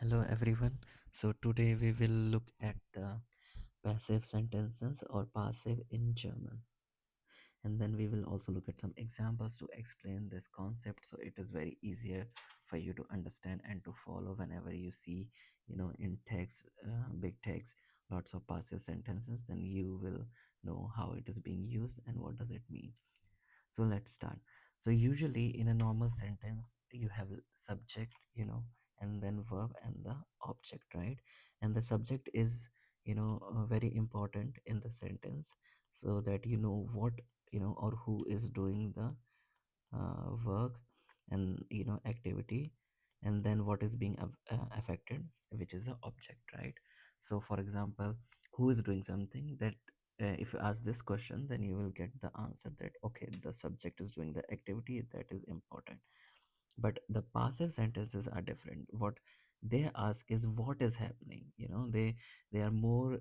Hello everyone. So today we will look at the passive sentences or passive in German. And then we will also look at some examples to explain this concept so it is very easier for you to understand and to follow whenever you see, in text, big text, lots of passive sentences, then you will know how it is being used and what does it mean. So let's start. So usually in a normal sentence, you have subject, and then verb and the object, right? And the subject is, very important in the sentence so that you know what, or who is doing the work and activity, and then what is being affected, which is the object, right? So for example, who is doing something that, if you ask this question, then you will get the answer that okay, the subject is doing the activity that is important. But the passive sentences are different. What they ask is what is happening. They are more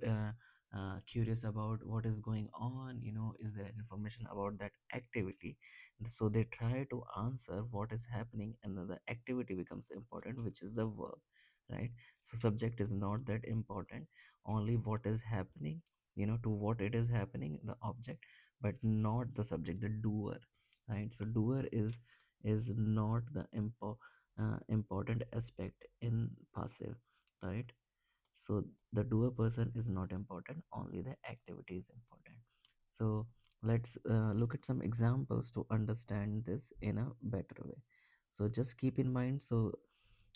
curious about what is going on. Is there information about that activity? So they try to answer what is happening, and then the activity becomes important, which is the verb, right? So subject is not that important, only what is happening, to what it is happening, the object, but not the subject, the doer, right? So doer is not the important aspect in passive, right? So the doer person is not important, only the activity is important. So let's look at some examples to understand this in a better way. So just keep in mind, so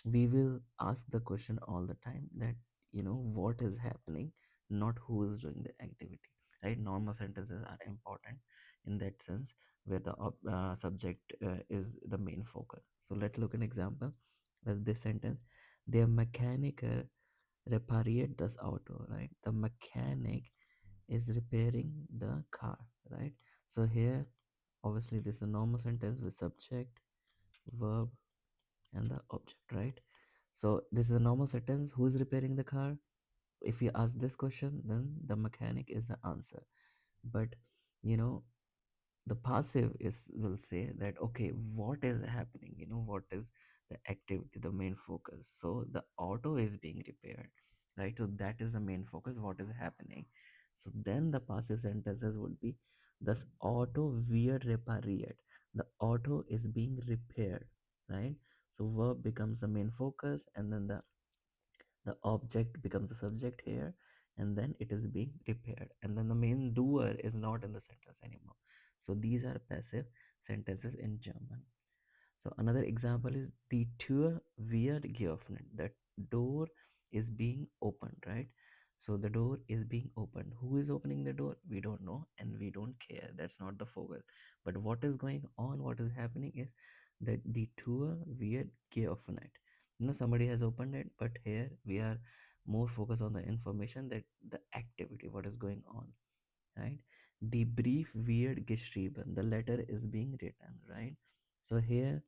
we will ask the question all the time that what is happening, not who is doing the activity, right? Normal sentences are important in that sense, where the subject is the main focus. So let's look at an example. This sentence: their mechanic repariert das auto, right? The mechanic is repairing the car, right? So here, obviously, this is a normal sentence with subject, verb, and the object, right? So this is a normal sentence. Who is repairing the car? If you ask this question, then the mechanic is the answer. But you know, the passive is will say that okay, what is happening? What is the activity, the main focus? So the auto is being repaired, right? So that is the main focus. What is happening? So then the passive sentences would be: this auto wird repariert. The auto is being repaired, right? So verb becomes the main focus, and then the object becomes the subject here, and then it is being repaired, and then the main doer is not in the sentence anymore. So these are passive sentences in German. So another example is the Tür wird geöffnet. The door is being opened, right? So the door is being opened. Who is opening the door? We don't know, and we don't care. That's not the focus. But what is going on, what is happening is that the Tür wird geöffnet. Somebody has opened it, but here we are more focused on the information, that the activity, what is going on, right? The brief wird geschrieben. The letter is being written, right? So here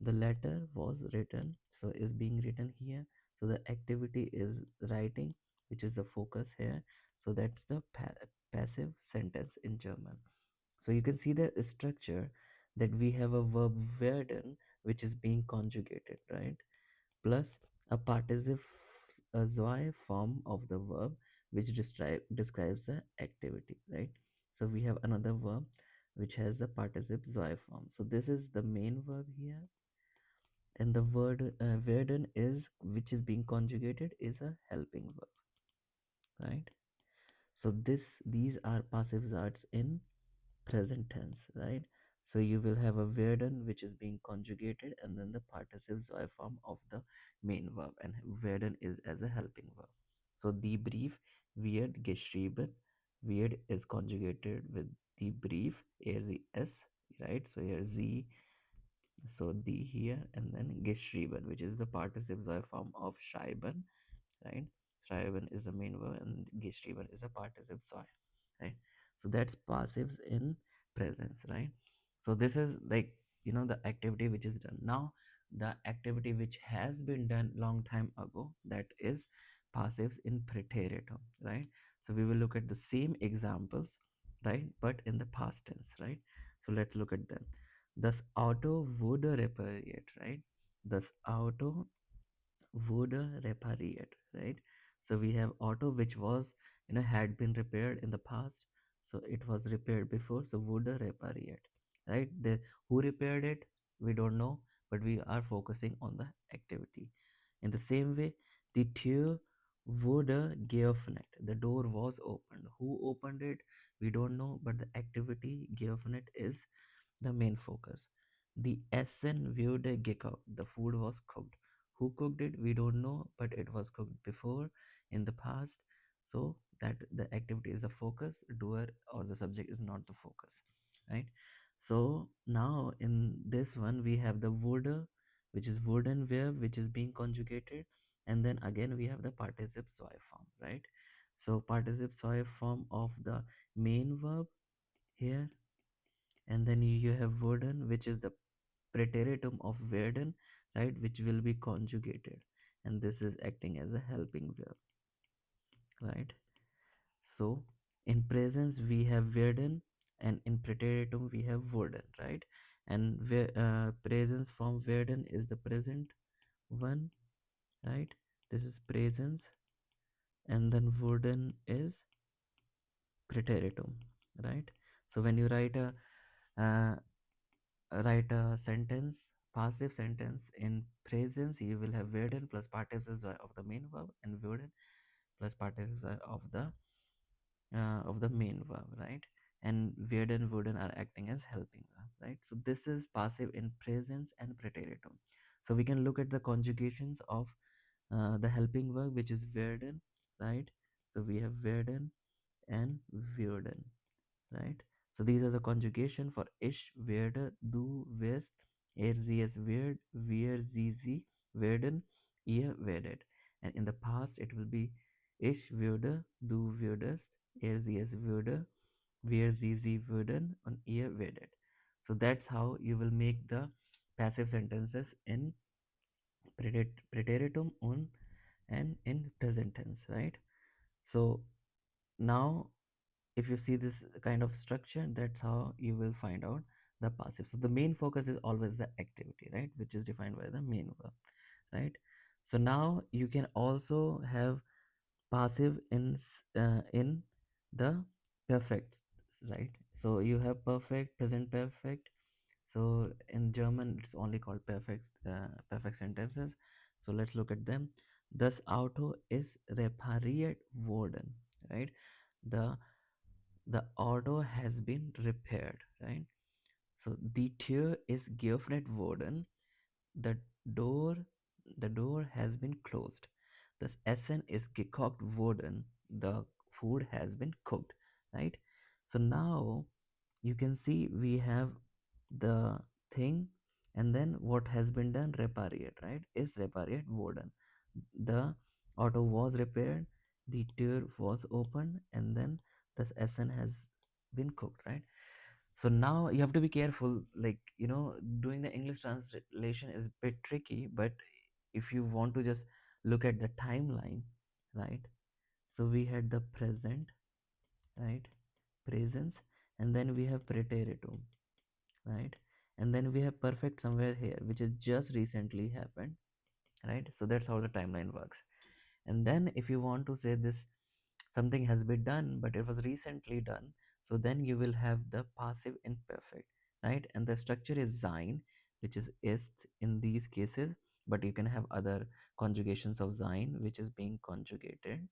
the letter was written, so is being written here. So the activity is writing, which is the focus here. So that's the passive sentence in German. So you can see the structure, that we have a verb werden, which is being conjugated, right? Plus a participle zwei form of the verb, which describes the activity, right? So we have another verb which has the participle zwei form. So this is the main verb here, and the word werden is, which is being conjugated, is a helping verb, right? So these are passive verbs in present tense, right? So you will have a werden which is being conjugated, and then the participle zwei form of the main verb, and werden is as a helping verb. So the brief wird geschrieben. Wird is conjugated with the brief, here the s, right? So here z, so the here, and then geschrieben, which is the participle form of schreiben, right? Schreiben is the main verb, and geschrieben is a participle soil, right? So that's passives in presence, right? So this is like, the activity which is done now. The activity which has been done long time ago, that is passives in Präteritum, right? So we will look at the same examples, right, but in the past tense, right? So let's look at them. Das Auto wurde repariert, right? Das Auto wurde repariert, right? So we have auto, which was, had been repaired in the past, so it was repaired before, so wurde repariert, right? The who repaired it, we don't know, but we are focusing on the activity. In the same way, the Tür wurde geöffnet, the door was opened. Who opened it, we don't know, but the activity geöffnet is the main focus. The Essen wurde gekocht. The food was cooked. Who cooked it? We don't know, but it was cooked before in the past. So that the activity is the focus, doer or the subject is not the focus, right? So now in this one we have the wurde, which is wooden verb, which is being conjugated, and then again we have the participle soy form, right? So participle soy form of the main verb here, and then you have wooden, which is the Präteritum of werden, right, which will be conjugated, and this is acting as a helping verb, right? So in presence we have werden, and in Präteritum we have wurden, right? And presence from werden is the present one, right? This is presence, and then wurden is Präteritum, right? So when you uh, write a sentence, passive sentence in presence, you will have werden plus participle of the main verb, and werden plus participle of the main verb, right? And werden wooden are acting as helping verb, right? So this is passive in presence and preteritum. So we can look at the conjugations of the helping verb, which is werden, right? So we have werden and werden, right? So these are the conjugation for ich werde, du wirst, sie es wird, wir sie werden, ihr werdet. And in the past it will be ich würde, du würdest, sie es würde, wir sie würden, and ihr werdet. So that's how you will make the passive sentences in preteritum and in present tense, right? So now if you see this kind of structure, that's how you will find out the passive. So the main focus is always the activity, right, which is defined by the main verb, right? So now you can also have passive in the perfect, right? So you have perfect, present perfect. So in German it's only called perfect sentences. So let's look at them. Das Auto ist repariert worden, right? The the auto has been repaired, right? So the Tür is geöffnet worden. The door, the door has been closed. Das Essen ist gekocht worden. The food has been cooked, right? So now you can see we have the thing, and then what has been done, repariert, right? Is repariert worden. The auto was repaired, the door was opened, and then this Essen has been cooked, right? So now you have to be careful, like, doing the English translation is a bit tricky, but if you want to just look at the timeline, right? So we had the present, right? Presence, and then we have Präteritum, right? And then we have perfect somewhere here, which is just recently happened, right? So that's how the timeline works. And then if you want to say this, something has been done but it was recently done, so then you will have the passive imperfect, right? And the structure is sein, which is in these cases, but you can have other conjugations of sein which is being conjugated.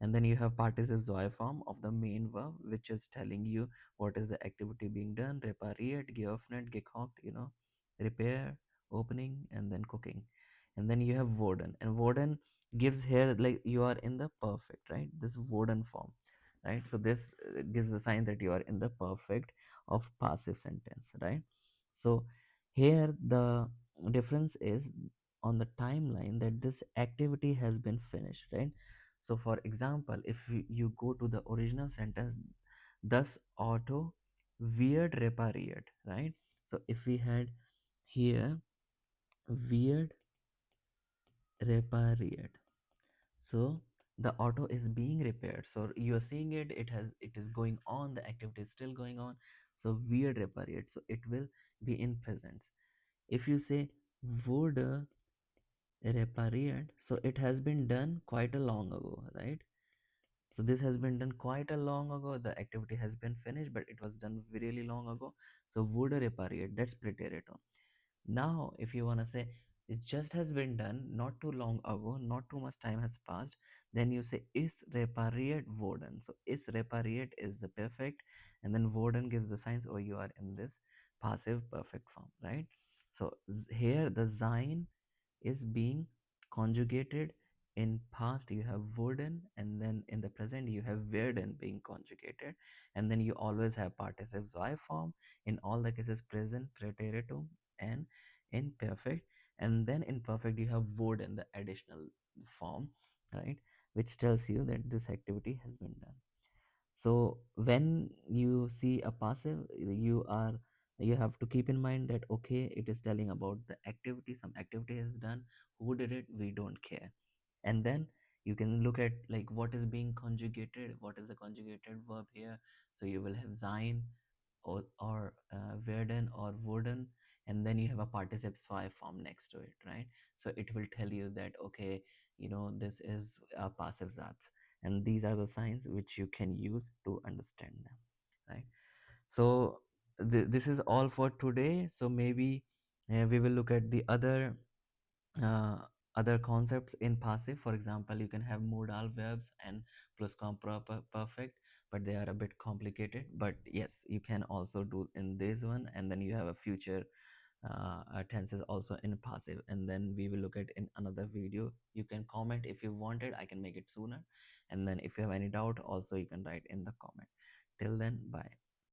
And then you have participle zoe form of the main verb, which is telling you what is the activity being done, repariert, geöffnet, gekocht, repair, opening, and then cooking. And then you have worden, and worden gives here like you are in the perfect, right? This worden form, right? So this gives the sign that you are in the perfect of passive sentence, right? So here the difference is on the timeline that this activity has been finished, right? So for example, if you go to the original sentence, thus auto weird repariert, right? So if we had here weird repariert, so the auto is being repaired, so you're seeing it is going on, the activity is still going on. So weird repariert, so it will be in presence. If you say wurde repariert. So it has been done quite a long ago, right? So this has been done quite a long ago. The activity has been finished, but it was done really long ago. So wurde repariert, that's Präteritum. Now, if you want to say it just has been done not too long ago, not too much time has passed, then you say is repariert worden. So is repariert is the perfect, and then worden gives the signs, or you are in this passive perfect form, right? So here the sign is being conjugated. In past you have worden, and then in the present you have werden being conjugated, and then you always have participle y form in all the cases, present, preteritum, and in perfect. And then in perfect you have worden, the additional form, right, which tells you that this activity has been done. So when you see a passive, you have to keep in mind that okay, it is telling about the activity, some activity is done, who did it, we don't care. And then you can look at like what is being conjugated, what is the conjugated verb here. So you will have sein, or werden or wurden, and then you have a participle swy form next to it, right? So it will tell you that okay, this is a passive zats, and these are the signs which you can use to understand them, right? So this is all for today. So maybe we will look at the uh, other concepts in passive. For example, you can have modal verbs and perfect, but they are a bit complicated. But yes, you can also do in this one, and then you have a future tenses also in passive, and then we will look at in another video. You can comment if you wanted, I can make it sooner, and then if you have any doubt also you can write in the comment. Till then, bye.